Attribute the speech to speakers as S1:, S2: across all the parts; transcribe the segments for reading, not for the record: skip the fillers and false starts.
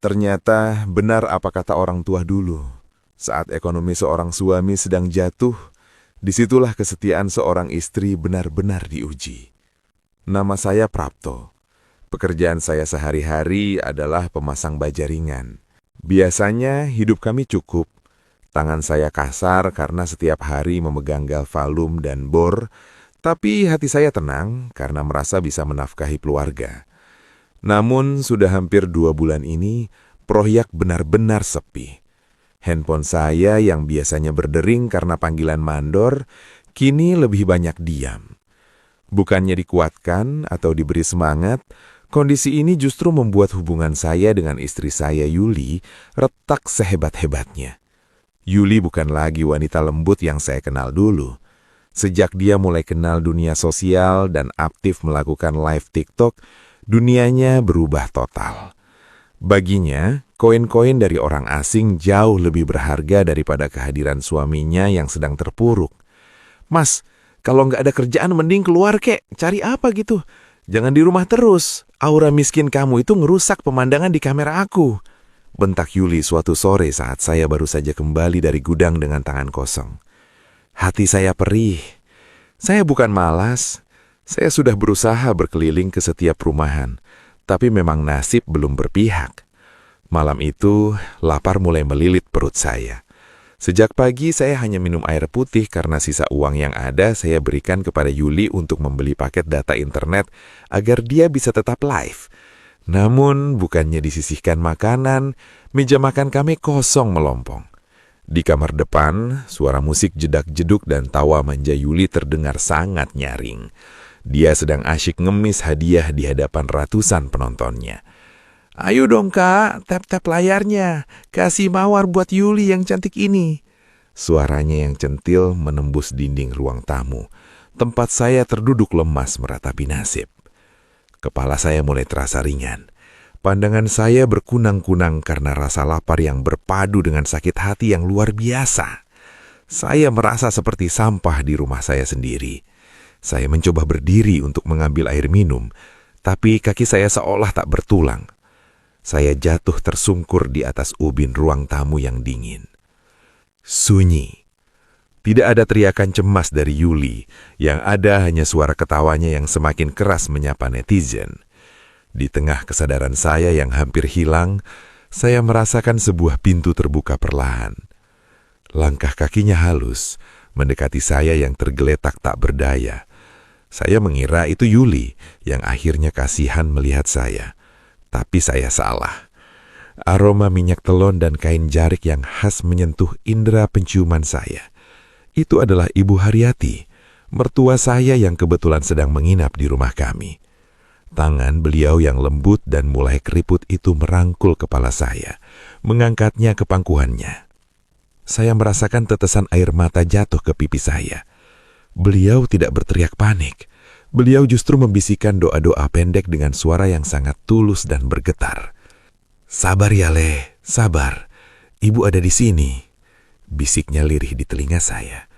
S1: Ternyata benar apa kata orang tua dulu. Saat ekonomi seorang suami sedang jatuh, disitulah kesetiaan seorang istri benar-benar diuji. Nama saya Prapto. Pekerjaan saya sehari-hari adalah pemasang baja ringan. Biasanya hidup kami cukup. Tangan saya kasar karena setiap hari memegang galvalum dan bor, tapi hati saya tenang karena merasa bisa menafkahi keluarga. Namun sudah hampir 2 bulan ini, proyek benar-benar sepi. Handphone saya yang biasanya berdering karena panggilan mandor, kini lebih banyak diam. Bukannya dikuatkan atau diberi semangat, kondisi ini justru membuat hubungan saya dengan istri saya Yuli retak sehebat-hebatnya. Yuli bukan lagi wanita lembut yang saya kenal dulu. Sejak dia mulai kenal dunia sosial dan aktif melakukan live TikTok, dunianya berubah total. Baginya, koin-koin dari orang asing jauh lebih berharga daripada kehadiran suaminya yang sedang terpuruk. "Mas, kalau nggak ada kerjaan mending keluar kek, cari apa gitu. Jangan di rumah terus, aura miskin kamu itu ngerusak pemandangan di kamera aku," bentak Yuli suatu sore saat saya baru saja kembali dari gudang dengan tangan kosong. Hati saya perih. Saya bukan malas. Saya sudah berusaha berkeliling ke setiap rumahan, tapi memang nasib belum berpihak. Malam itu, lapar mulai melilit perut saya. Sejak pagi saya hanya minum air putih karena sisa uang yang ada saya berikan kepada Yuli untuk membeli paket data internet agar dia bisa tetap live. Namun, bukannya disisihkan makanan, meja makan kami kosong melompong. Di kamar depan, suara musik jedak-jeduk dan tawa manja Yuli terdengar sangat nyaring. Dia sedang asyik ngemis hadiah di hadapan ratusan penontonnya. "Ayo dong kak, tap-tap layarnya. Kasih mawar buat Yuli yang cantik ini." Suaranya yang centil menembus dinding ruang tamu. Tempat saya terduduk lemas meratapi nasib. Kepala saya mulai terasa ringan. Pandangan saya berkunang-kunang karena rasa lapar yang berpadu dengan sakit hati yang luar biasa. Saya merasa seperti sampah di rumah saya sendiri. Saya mencoba berdiri untuk mengambil air minum, tapi kaki saya seolah tak bertulang. Saya jatuh tersungkur di atas ubin ruang tamu yang dingin. Sunyi. Tidak ada teriakan cemas dari Yuli, yang ada hanya suara ketawanya yang semakin keras menyapa netizen. Di tengah kesadaran saya yang hampir hilang, saya merasakan sebuah pintu terbuka perlahan. Langkah kakinya halus, mendekati saya yang tergeletak tak berdaya. Saya mengira itu Yuli yang akhirnya kasihan melihat saya. Tapi saya salah. Aroma minyak telon dan kain jarik yang khas menyentuh indera penciuman saya. Itu adalah Ibu Haryati, mertua saya yang kebetulan sedang menginap di rumah kami. Tangan beliau yang lembut dan mulai keriput itu merangkul kepala saya, mengangkatnya ke pangkuannya. Saya merasakan tetesan air mata jatuh ke pipi saya. Beliau tidak berteriak panik. Beliau justru membisikkan doa-doa pendek dengan suara yang sangat tulus dan bergetar. "Sabar ya Le, sabar. Ibu ada di sini," bisiknya lirih di telinga saya.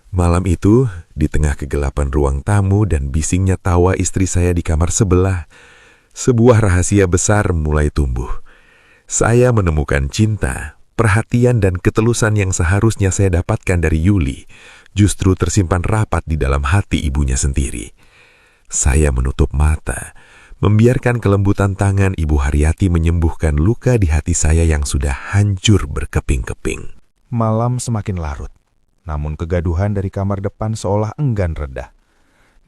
S1: Malam itu, di tengah kegelapan ruang tamu dan bisingnya tawa istri saya di kamar sebelah, sebuah rahasia besar mulai tumbuh. Saya menemukan cinta, perhatian dan ketulusan yang seharusnya saya dapatkan dari Yuli, justru tersimpan rapat di dalam hati ibunya sendiri. Saya menutup mata, membiarkan kelembutan tangan Ibu Haryati menyembuhkan luka di hati saya yang sudah hancur berkeping-keping.
S2: Malam semakin larut. Namun kegaduhan dari kamar depan seolah enggan reda.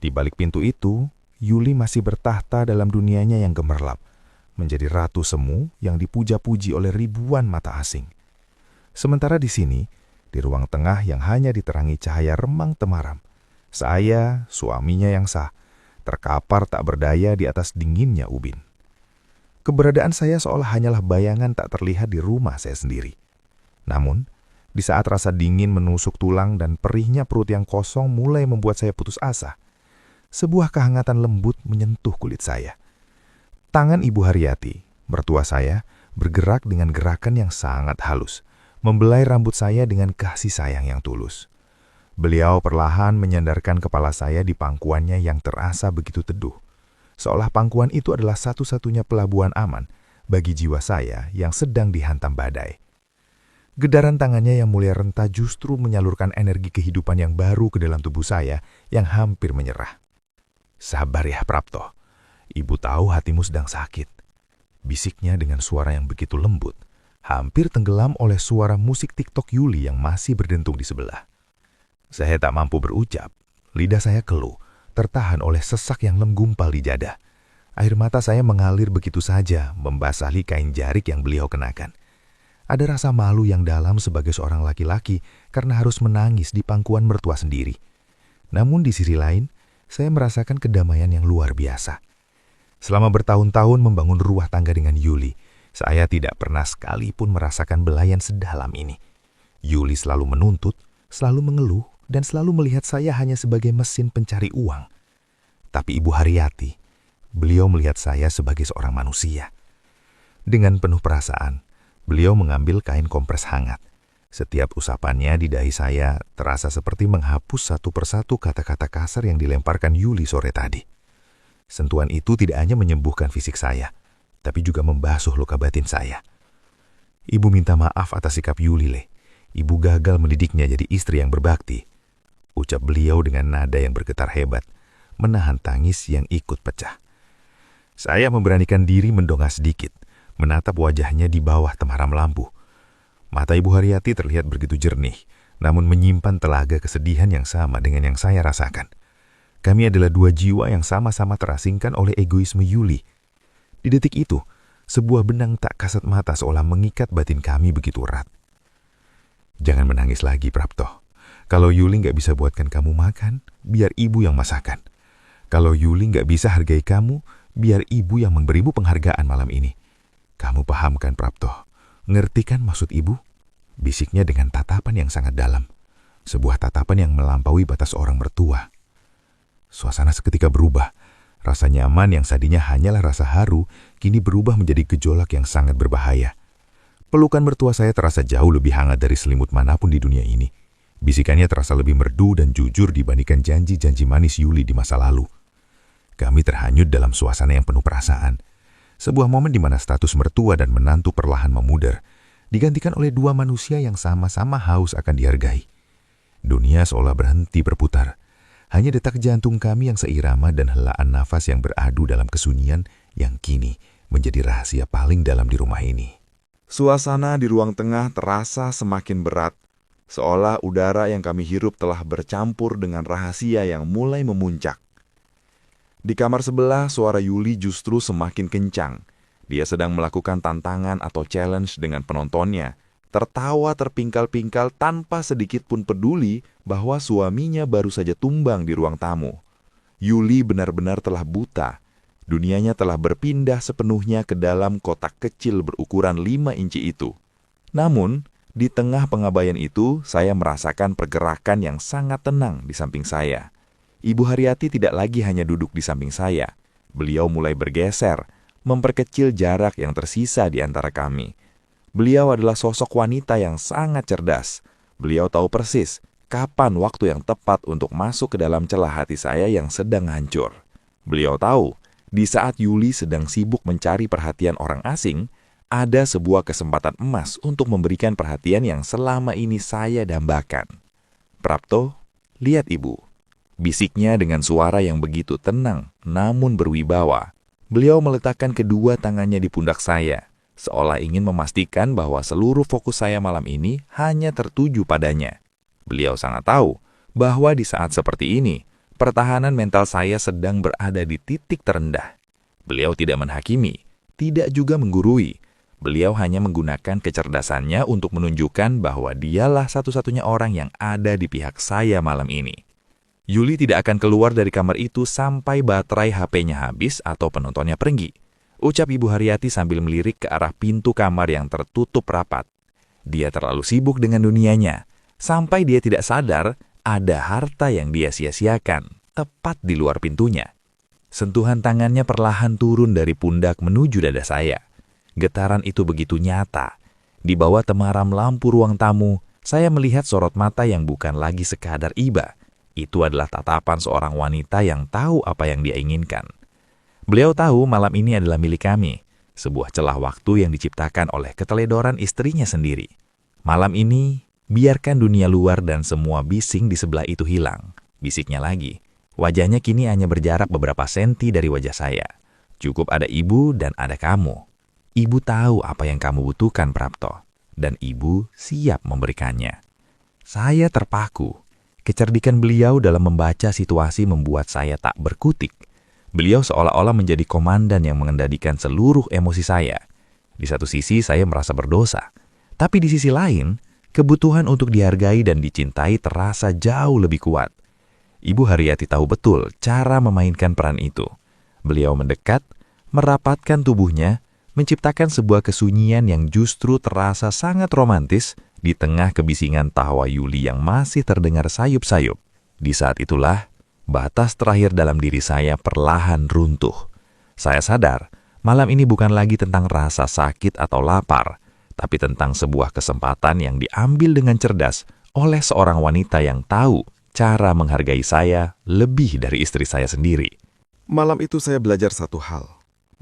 S2: Di balik pintu itu, Yuli masih bertahta dalam dunianya yang gemerlap, menjadi ratu semu yang dipuja-puji oleh ribuan mata asing. Sementara di sini, di ruang tengah yang hanya diterangi cahaya remang temaram, saya, suaminya yang sah, terkapar tak berdaya di atas dinginnya ubin. Keberadaan saya seolah hanyalah bayangan tak terlihat di rumah saya sendiri. Namun, di saat rasa dingin menusuk tulang dan perihnya perut yang kosong mulai membuat saya putus asa, sebuah kehangatan lembut menyentuh kulit saya. Tangan Ibu Haryati, mertua saya, bergerak dengan gerakan yang sangat halus, membelai rambut saya dengan kasih sayang yang tulus. Beliau perlahan menyandarkan kepala saya di pangkuannya yang terasa begitu teduh, seolah pangkuan itu adalah satu-satunya pelabuhan aman bagi jiwa saya yang sedang dihantam badai. Gedaran tangannya yang mulia renta justru menyalurkan energi kehidupan yang baru ke dalam tubuh saya yang hampir menyerah. "Sabar ya, Prapto. Ibu tahu hatimu sedang sakit," bisiknya dengan suara yang begitu lembut, hampir tenggelam oleh suara musik TikTok Yuli yang masih berdentung di sebelah. Saya tak mampu berucap, lidah saya keluh, tertahan oleh sesak yang menggumpal di dada. Air mata saya mengalir begitu saja, membasahi kain jarik yang beliau kenakan. Ada rasa malu yang dalam sebagai seorang laki-laki karena harus menangis di pangkuan mertua sendiri. Namun di sisi lain, saya merasakan kedamaian yang luar biasa. Selama bertahun-tahun membangun rumah tangga dengan Yuli, saya tidak pernah sekalipun merasakan belayan sedalam ini. Yuli selalu menuntut, selalu mengeluh, dan selalu melihat saya hanya sebagai mesin pencari uang. Tapi Ibu Haryati, beliau melihat saya sebagai seorang manusia. Dengan penuh perasaan, beliau mengambil kain kompres hangat. Setiap usapannya di dahi saya terasa seperti menghapus satu persatu kata-kata kasar yang dilemparkan Yuli sore tadi. Sentuhan itu tidak hanya menyembuhkan fisik saya, tapi juga membasuh luka batin saya. "Ibu minta maaf atas sikap Yuli, Le. Ibu gagal mendidiknya jadi istri yang berbakti," ucap beliau dengan nada yang bergetar hebat, menahan tangis yang ikut pecah. Saya memberanikan diri mendongak sedikit, menatap wajahnya di bawah temaram lampu. Mata Ibu Haryati terlihat begitu jernih, namun menyimpan telaga kesedihan yang sama dengan yang saya rasakan. Kami adalah dua jiwa yang sama-sama terasingkan oleh egoisme Yuli. Di detik itu, sebuah benang tak kasat mata seolah mengikat batin kami begitu erat. "Jangan menangis lagi, Prapto. Kalau Yuli nggak bisa buatkan kamu makan, biar ibu yang masakan. Kalau Yuli nggak bisa hargai kamu, biar ibu yang memberimu penghargaan malam ini. Kamu paham kan, Prapto? Ngerti kan maksud ibu?" Bisiknya dengan tatapan yang sangat dalam. Sebuah tatapan yang melampaui batas orang mertua. Suasana seketika berubah. Rasa nyaman yang tadinya hanyalah rasa haru, kini berubah menjadi gejolak yang sangat berbahaya. Pelukan mertua saya terasa jauh lebih hangat dari selimut manapun di dunia ini. Bisikannya terasa lebih merdu dan jujur dibandingkan janji-janji manis Yuli di masa lalu. Kami terhanyut dalam suasana yang penuh perasaan. Sebuah momen di mana status mertua dan menantu perlahan memudar, digantikan oleh dua manusia yang sama-sama haus akan dihargai. Dunia seolah berhenti berputar. Hanya detak jantung kami yang seirama dan helaan nafas yang beradu dalam kesunyian yang kini menjadi rahasia paling dalam di rumah ini.
S1: Suasana di ruang tengah terasa semakin berat, seolah udara yang kami hirup telah bercampur dengan rahasia yang mulai memuncak. Di kamar sebelah, suara Yuli justru semakin kencang. Dia sedang melakukan tantangan atau challenge dengan penontonnya, tertawa terpingkal-pingkal tanpa sedikit pun peduli bahwa suaminya baru saja tumbang di ruang tamu. Yuli benar-benar telah buta. Dunianya telah berpindah sepenuhnya ke dalam kotak kecil berukuran 5 inci itu. Namun, di tengah pengabaian itu, saya merasakan pergerakan yang sangat tenang di samping saya. Ibu Haryati tidak lagi hanya duduk di samping saya. Beliau mulai bergeser, memperkecil jarak yang tersisa di antara kami. Beliau adalah sosok wanita yang sangat cerdas. Beliau tahu persis kapan waktu yang tepat untuk masuk ke dalam celah hati saya yang sedang hancur. Beliau tahu, di saat Yuli sedang sibuk mencari perhatian orang asing, ada sebuah kesempatan emas untuk memberikan perhatian yang selama ini saya dambakan. "Prapto, lihat ibu," bisiknya dengan suara yang begitu tenang namun berwibawa. Beliau meletakkan kedua tangannya di pundak saya, seolah ingin memastikan bahwa seluruh fokus saya malam ini hanya tertuju padanya. Beliau sangat tahu bahwa di saat seperti ini, pertahanan mental saya sedang berada di titik terendah. Beliau tidak menghakimi, tidak juga menggurui. Beliau hanya menggunakan kecerdasannya untuk menunjukkan bahwa dialah satu-satunya orang yang ada di pihak saya malam ini. Yuli tidak akan keluar dari kamar itu sampai baterai HP-nya habis atau penontonnya pergi, ucap Ibu Haryati sambil melirik ke arah pintu kamar yang tertutup rapat. Dia terlalu sibuk dengan dunianya, sampai dia tidak sadar ada harta yang dia sia-siakan tepat di luar pintunya. Sentuhan tangannya perlahan turun dari pundak menuju dada saya. Getaran itu begitu nyata. Di bawah temaram lampu ruang tamu, saya melihat sorot mata yang bukan lagi sekadar iba. Itu adalah tatapan seorang wanita yang tahu apa yang dia inginkan. Beliau tahu malam ini adalah milik kami.
S3: sebuah celah waktu yang diciptakan oleh keteledoran istrinya sendiri. Malam ini, biarkan dunia luar dan semua bising di sebelah itu hilang. Bisiknya lagi. Wajahnya kini hanya berjarak beberapa senti dari wajah saya. Cukup ada ibu dan ada kamu. Ibu tahu apa yang kamu butuhkan, Prapto. Dan ibu siap memberikannya. Saya terpaku. Kecerdikan beliau dalam membaca situasi membuat saya tak berkutik. Beliau seolah-olah menjadi komandan yang mengendalikan seluruh emosi saya. Di satu sisi saya merasa berdosa. Tapi di sisi lain, kebutuhan untuk dihargai dan dicintai terasa jauh lebih kuat. Ibu Haryati tahu betul cara memainkan peran itu. Beliau mendekat, merapatkan tubuhnya, menciptakan sebuah kesunyian yang justru terasa sangat romantis di tengah kebisingan tawa Yuli yang masih terdengar sayup-sayup. Di saat itulah, batas terakhir dalam diri saya perlahan runtuh. Saya sadar, malam ini bukan lagi tentang rasa sakit atau lapar, tapi tentang sebuah kesempatan yang diambil dengan cerdas oleh seorang wanita yang tahu cara menghargai saya lebih dari istri saya sendiri.
S2: Malam itu saya belajar satu hal,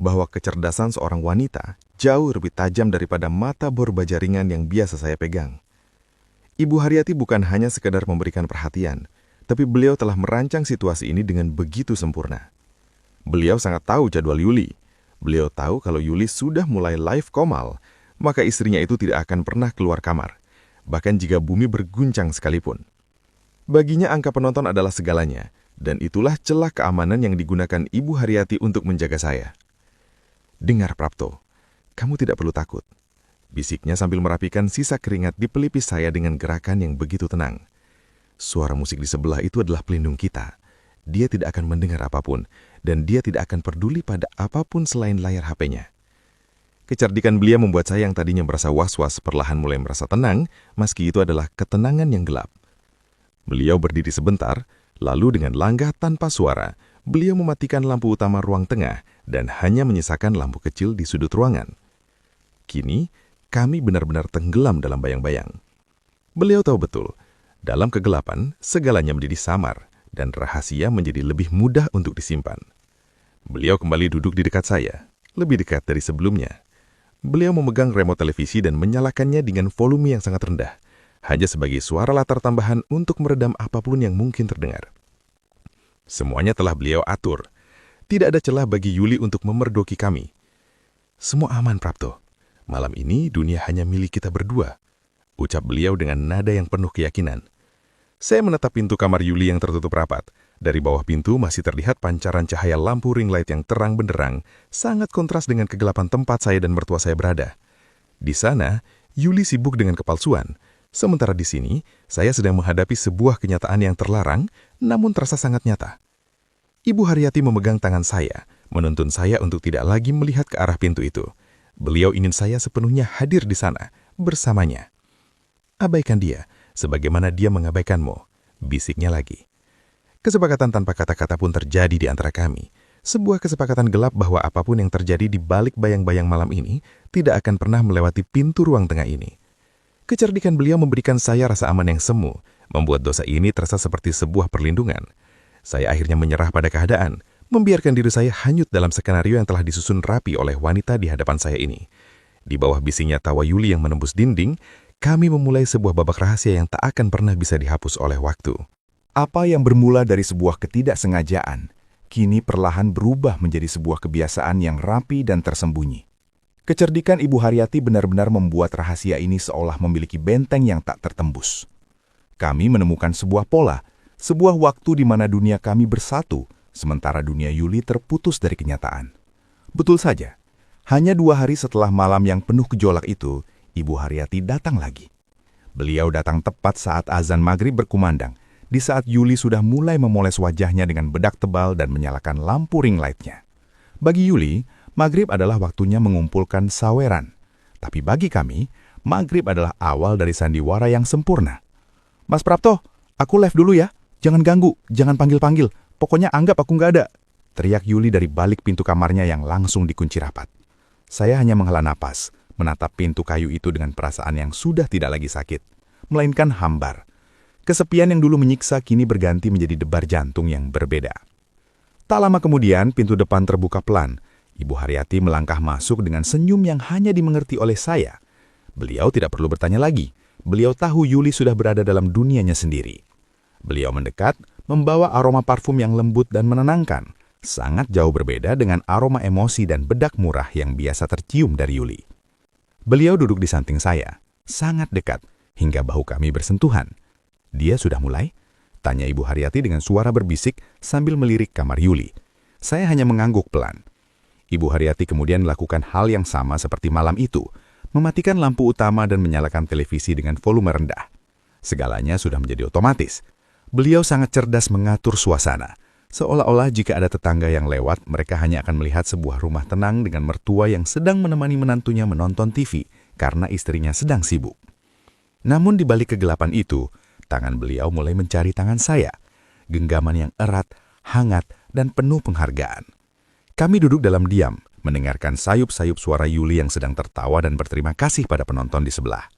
S2: bahwa kecerdasan seorang wanita jauh lebih tajam daripada mata bor baja ringan yang biasa saya pegang. Ibu Haryati bukan hanya sekedar memberikan perhatian, tapi beliau telah merancang situasi ini dengan begitu sempurna. Beliau sangat tahu jadwal Yuli. Beliau tahu kalau Yuli sudah mulai live komal, maka istrinya itu tidak akan pernah keluar kamar, bahkan jika bumi berguncang sekalipun. Baginya angka penonton adalah segalanya, dan itulah celah keamanan yang digunakan Ibu Haryati untuk menjaga saya. "Dengar, Prapto, kamu tidak perlu takut," bisiknya sambil merapikan sisa keringat di pelipis saya dengan gerakan yang begitu tenang. "Suara musik di sebelah itu adalah pelindung kita. Dia tidak akan mendengar apapun, dan dia tidak akan peduli pada apapun selain layar HP-nya." Kecerdikan beliau membuat saya yang tadinya merasa was-was perlahan mulai merasa tenang, meski itu adalah ketenangan yang gelap. Beliau berdiri sebentar, lalu dengan langkah tanpa suara, beliau mematikan lampu utama ruang tengah dan hanya menyisakan lampu kecil di sudut ruangan. Kini, kami benar-benar tenggelam dalam bayang-bayang. Beliau tahu betul, dalam kegelapan, segalanya menjadi samar dan rahasia menjadi lebih mudah untuk disimpan. Beliau kembali duduk di dekat saya, lebih dekat dari sebelumnya. Beliau memegang remote televisi dan menyalakannya dengan volume yang sangat rendah, hanya sebagai suara latar tambahan untuk meredam apapun yang mungkin terdengar. Semuanya telah beliau atur. Tidak ada celah bagi Yuli untuk memergoki kami. "Semua aman, Prapto. Malam ini dunia hanya milik kita berdua," ucap beliau dengan nada yang penuh keyakinan. Saya menatap pintu kamar Yuli yang tertutup rapat. Dari bawah pintu masih terlihat pancaran cahaya lampu ring light yang terang benderang, sangat kontras dengan kegelapan tempat saya dan mertua saya berada. Di sana, Yuli sibuk dengan kepalsuan. Sementara di sini, saya sedang menghadapi sebuah kenyataan yang terlarang, namun terasa sangat nyata. Ibu Haryati memegang tangan saya, menuntun saya untuk tidak lagi melihat ke arah pintu itu. Beliau ingin saya sepenuhnya hadir di sana, bersamanya. "Abaikan dia, sebagaimana dia mengabaikanmu," bisiknya lagi. Kesepakatan tanpa kata-kata pun terjadi di antara kami. Sebuah kesepakatan gelap bahwa apapun yang terjadi di balik bayang-bayang malam ini tidak akan pernah melewati pintu ruang tengah ini. Kecerdikan beliau memberikan saya rasa aman yang semu, membuat dosa ini terasa seperti sebuah perlindungan. Saya akhirnya menyerah pada keadaan, membiarkan diri saya hanyut dalam skenario yang telah disusun rapi oleh wanita di hadapan saya ini. Di bawah bisingnya tawa Yuli yang menembus dinding, kami memulai sebuah babak rahasia yang tak akan pernah bisa dihapus oleh waktu. Apa yang bermula dari sebuah ketidaksengajaan, kini perlahan berubah menjadi sebuah kebiasaan yang rapi dan tersembunyi. Kecerdikan Ibu Haryati benar-benar membuat rahasia ini seolah memiliki benteng yang tak tertembus. Kami menemukan sebuah pola, sebuah waktu di mana dunia kami bersatu, sementara dunia Yuli terputus dari kenyataan. Betul saja, hanya 2 hari setelah malam yang penuh gejolak itu, Ibu Haryati datang lagi. Beliau datang tepat saat azan maghrib berkumandang, di saat Yuli sudah mulai memoles wajahnya dengan bedak tebal dan menyalakan lampu ring light-nya. Bagi Yuli, maghrib adalah waktunya mengumpulkan saweran. Tapi bagi kami, maghrib adalah awal dari sandiwara yang sempurna. "Mas Prapto, aku live dulu ya. Jangan ganggu, jangan panggil-panggil. Pokoknya anggap aku nggak ada," teriak Yuli dari balik pintu kamarnya yang langsung dikunci rapat. Saya hanya menghela napas, menatap pintu kayu itu dengan perasaan yang sudah tidak lagi sakit, melainkan hambar. Kesepian yang dulu menyiksa kini berganti menjadi debar jantung yang berbeda. Tak lama kemudian, pintu depan terbuka pelan. Ibu Haryati melangkah masuk dengan senyum yang hanya dimengerti oleh saya. Beliau tidak perlu bertanya lagi. Beliau tahu Yuli sudah berada dalam dunianya sendiri. Beliau mendekat, membawa aroma parfum yang lembut dan menenangkan. Sangat jauh berbeda dengan aroma emosi dan bedak murah yang biasa tercium dari Yuli. Beliau duduk di samping saya, sangat dekat, hingga bahu kami bersentuhan. "Dia sudah mulai?" tanya Ibu Haryati dengan suara berbisik sambil melirik kamar Yuli. Saya hanya mengangguk pelan. Ibu Haryati kemudian melakukan hal yang sama seperti malam itu, mematikan lampu utama dan menyalakan televisi dengan volume rendah. Segalanya sudah menjadi otomatis. Beliau sangat cerdas mengatur suasana. Seolah-olah jika ada tetangga yang lewat, mereka hanya akan melihat sebuah rumah tenang dengan mertua yang sedang menemani menantunya menonton TV karena istrinya sedang sibuk. Namun di balik kegelapan itu, tangan beliau mulai mencari tangan saya. Genggaman yang erat, hangat, dan penuh penghargaan. Kami duduk dalam diam, mendengarkan sayup-sayup suara Yuli yang sedang tertawa dan berterima kasih pada penonton di sebelah.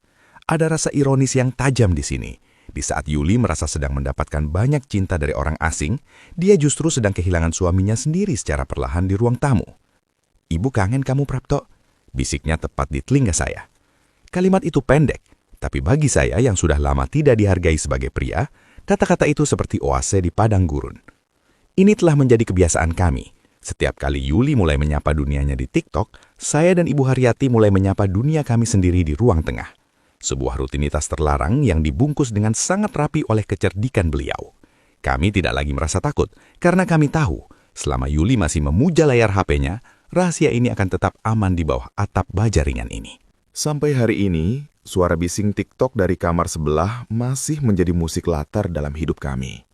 S2: Ada rasa ironis yang tajam di sini. Di saat Yuli merasa sedang mendapatkan banyak cinta dari orang asing, dia justru sedang kehilangan suaminya sendiri secara perlahan di ruang tamu. "Ibu kangen kamu, Prapto," bisiknya tepat di telinga saya. Kalimat itu pendek, tapi bagi saya yang sudah lama tidak dihargai sebagai pria, kata-kata itu seperti oase di padang gurun. Ini telah menjadi kebiasaan kami. Setiap kali Yuli mulai menyapa dunianya di TikTok, saya dan Ibu Haryati mulai menyapa dunia kami sendiri di ruang tengah. Sebuah rutinitas terlarang yang dibungkus dengan sangat rapi oleh kecerdikan beliau. Kami tidak lagi merasa takut, karena kami tahu, selama Yuli masih memuja layar HP-nya, rahasia ini akan tetap aman di bawah atap baja ringan ini.
S1: Sampai hari ini, suara bising TikTok dari kamar sebelah masih menjadi musik latar dalam hidup kami.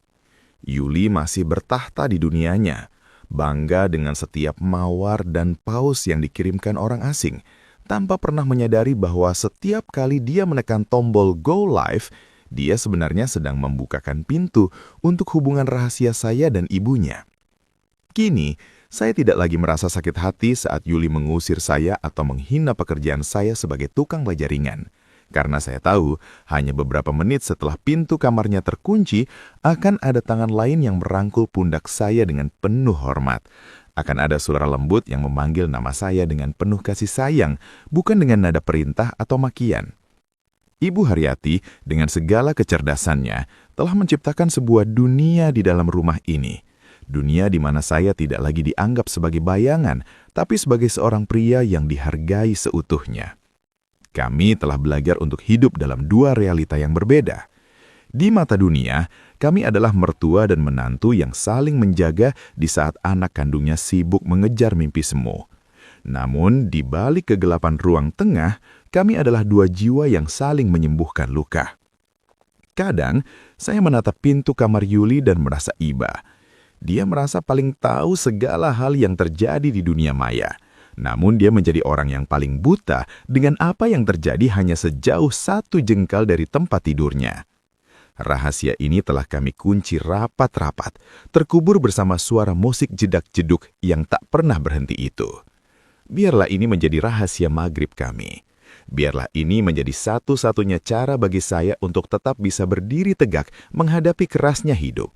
S1: Yuli masih bertahta di dunianya, bangga dengan setiap mawar dan paus yang dikirimkan orang asing, tanpa pernah menyadari bahwa setiap kali dia menekan tombol Go Live, dia sebenarnya sedang membukakan pintu untuk hubungan rahasia saya dan ibunya. Kini, saya tidak lagi merasa sakit hati saat Yuli mengusir saya atau menghina pekerjaan saya sebagai tukang baja ringan. Karena saya tahu, hanya beberapa menit setelah pintu kamarnya terkunci, akan ada tangan lain yang merangkul pundak saya dengan penuh hormat. Akan ada suara lembut yang memanggil nama saya dengan penuh kasih sayang, bukan dengan nada perintah atau makian. Ibu Haryati, dengan segala kecerdasannya, telah menciptakan sebuah dunia di dalam rumah ini. Dunia di mana saya tidak lagi dianggap sebagai bayangan, tapi sebagai seorang pria yang dihargai seutuhnya. Kami telah belajar untuk hidup dalam dua realita yang berbeda. Di mata dunia, kami adalah mertua dan menantu yang saling menjaga di saat anak kandungnya sibuk mengejar mimpi semu. Namun, di balik kegelapan ruang tengah, kami adalah dua jiwa yang saling menyembuhkan luka. Kadang, saya menatap pintu kamar Yuli dan merasa iba. Dia merasa paling tahu segala hal yang terjadi di dunia maya. Namun dia menjadi orang yang paling buta dengan apa yang terjadi hanya sejauh 1 jengkal dari tempat tidurnya. Rahasia ini telah kami kunci rapat-rapat, terkubur bersama suara musik jedak-jeduk yang tak pernah berhenti itu. Biarlah ini menjadi rahasia maghrib kami. Biarlah ini menjadi satu-satunya cara bagi saya untuk tetap bisa berdiri tegak menghadapi kerasnya hidup.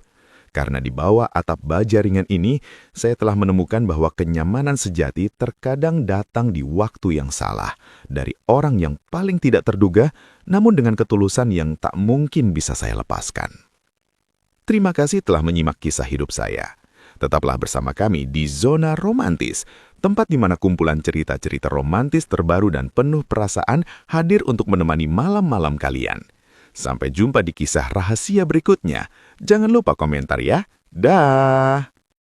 S1: Karena di bawah atap baja ringan ini, saya telah menemukan bahwa kenyamanan sejati terkadang datang di waktu yang salah, dari orang yang paling tidak terduga, namun dengan ketulusan yang tak mungkin bisa saya lepaskan. Terima kasih telah menyimak kisah hidup saya. Tetaplah bersama kami di Zona Romantis, tempat di mana kumpulan cerita-cerita romantis terbaru dan penuh perasaan hadir untuk menemani malam-malam kalian. Sampai jumpa di kisah rahasia berikutnya. Jangan lupa komentar ya. Dah.